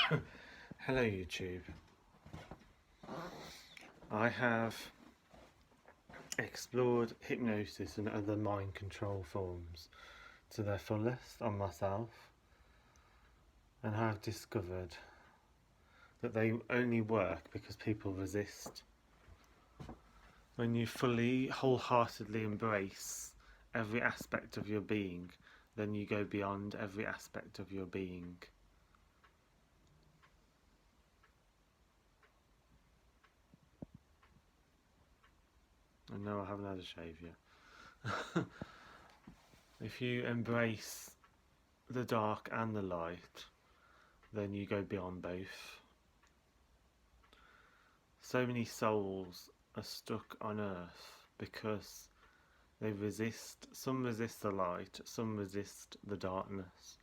Hello YouTube. I have explored hypnosis and other mind control forms to their fullest on myself, and I have discovered that they only work because people resist. When you fully, wholeheartedly embrace every aspect of your being, then you go beyond every aspect of your being. And no, I haven't had a shave yet. If you embrace the dark and the light, then you go beyond both. So many souls are stuck on earth because they resist, some resist the light, some resist the darkness.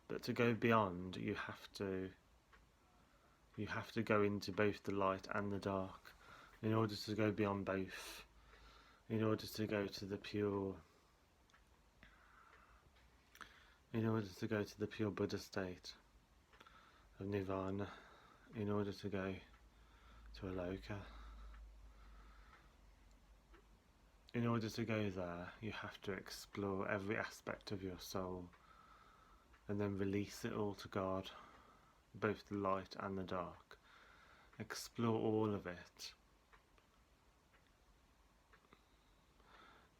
But to go beyond, you have to go into both the light and the dark in order to go beyond both, in order to go to the pure Buddha state of nirvana, in order to go to Aloka. In order to go there, you have to explore every aspect of your soul and then release it all to God, both the light and the dark. Explore all of it.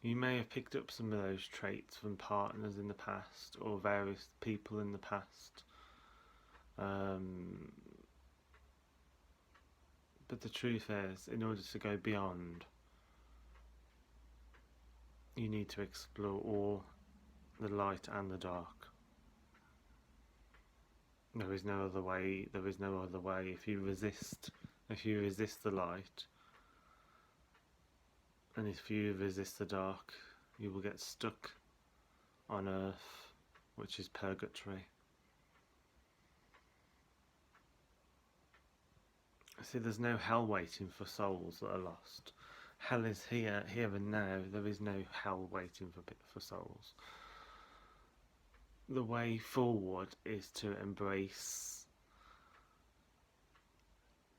You may have picked up some of those traits from partners in the past or various people in the past. But the truth is, in order to go beyond, you need to explore all the light and the dark. There is no other way. There is no other way. If you resist the light, and if you resist the dark, you will get stuck on earth, which is purgatory. See, there's no hell waiting for souls that are lost. Hell is here and now. There is no hell waiting for souls. The way forward is to embrace.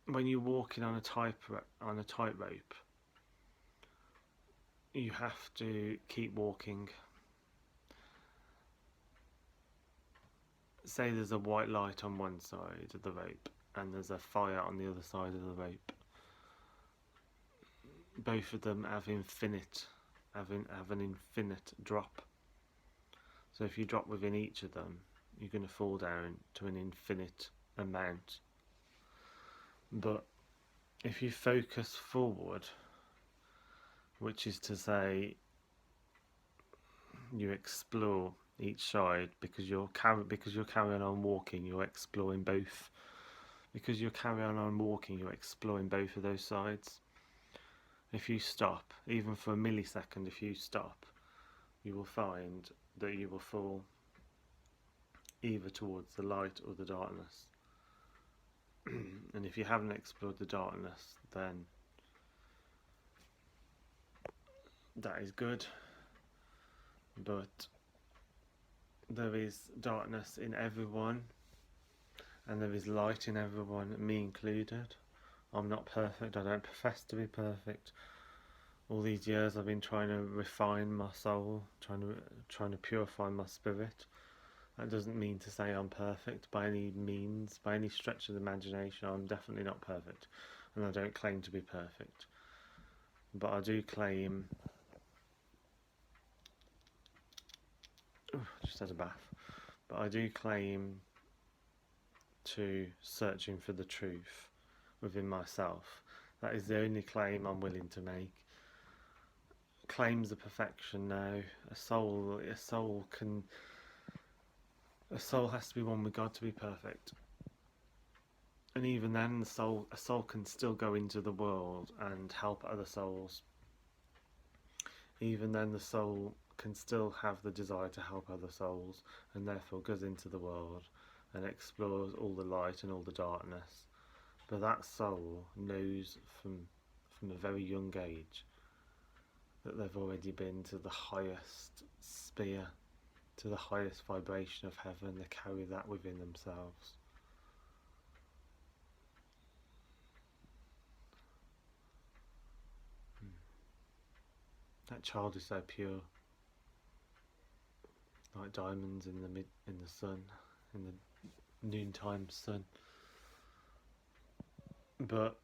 When you're walking on a tightrope, you have to keep walking. Say there's a white light on one side of the rope and there's a fire on the other side of the rope. Both of them have an infinite drop. So if you drop within each of them, you're going to fall down to an infinite amount. But if you focus forward, which is to say, you explore each side because you're carrying on walking, you're exploring both. Because you're carrying on walking, you're exploring both of those sides. If you stop, even for a millisecond, if you stop, you will find that you will fall either towards the light or the darkness. And if you haven't explored the darkness, then that is good. But there is darkness in everyone, and there is light in everyone, me included. I'm not perfect, I don't profess to be perfect. All these years I've been trying to refine my soul, trying to purify my spirit. That doesn't mean to say I'm perfect by any means, by any stretch of the imagination. I'm definitely not perfect, and I don't claim to be perfect. But I do claim... just had a bath. But I do claim to searching for the truth within myself. That is the only claim I'm willing to make. Claims of perfection, no. A soul has to be one with God to be perfect. And even then, a soul can still go into the world and help other souls. Even then, the soul can still have the desire to help other souls, and therefore goes into the world and explores all the light and all the darkness. But that soul knows from a very young age that they've already been to the highest sphere, to the highest vibration of heaven. They carry that within themselves. That child is so pure, like diamonds in the sun, in the noontime sun. But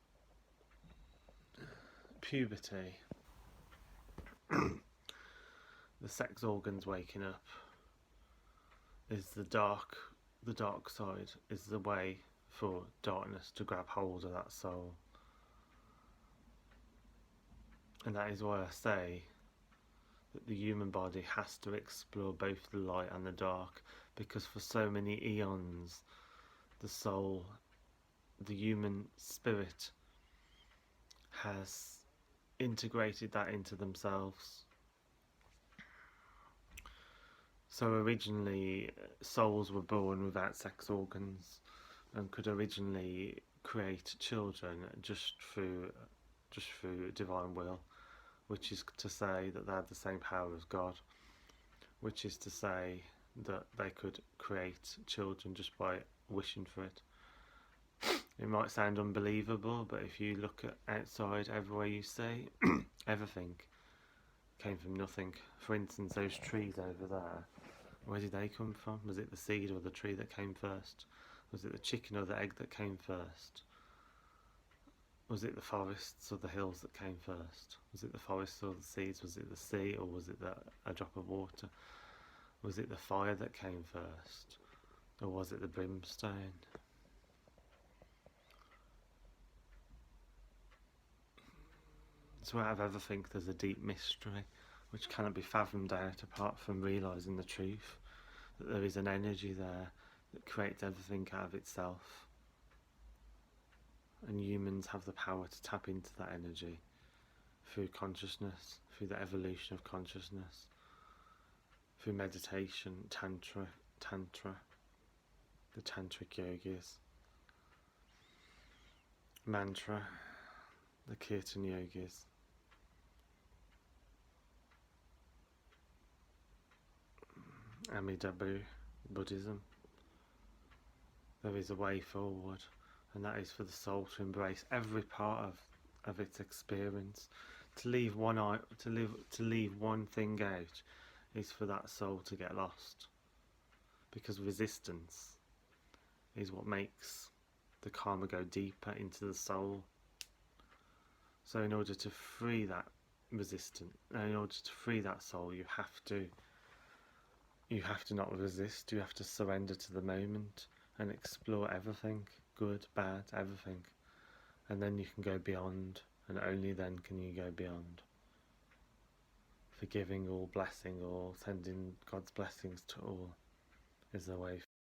puberty, the sex organs waking up, is the dark side, is the way for darkness to grab hold of that soul. And that is why I say that the human body has to explore both the light and the dark, because for so many eons the soul, the human spirit, has integrated that into themselves. So originally souls were born without sex organs and could originally create children just through divine will, which is to say that they had the same power as God, which is to say that they could create children just by wishing for it. It might sound unbelievable, but if you look at outside, everywhere you see, everything came from nothing. For instance, those trees over there, where did they come from? Was it the seed or the tree that came first? Was it the chicken or the egg that came first? Was it the forests or the hills that came first? Was it the forests or the seeds? Was it the sea, or was it a drop of water? Was it the fire that came first, or was it the brimstone? So out of everything there's a deep mystery which cannot be fathomed out apart from realising the truth, that there is an energy there that creates everything out of itself, and humans have the power to tap into that energy through consciousness, through the evolution of consciousness, through meditation, tantra, the tantric yogis, mantra, the kirtan yogis, Amitabha Buddhism. There is a way forward, and that is for the soul to embrace every part of its experience. To leave one thing out is for that soul to get lost, because resistance is what makes the karma go deeper into the soul. So in order to free that resistance, in order to free that soul, you have to not resist. You have to surrender to the moment and explore everything, good, bad, everything, and then you can go beyond, and only then can you go beyond. Forgiving all, blessing all, sending God's blessings to all is the way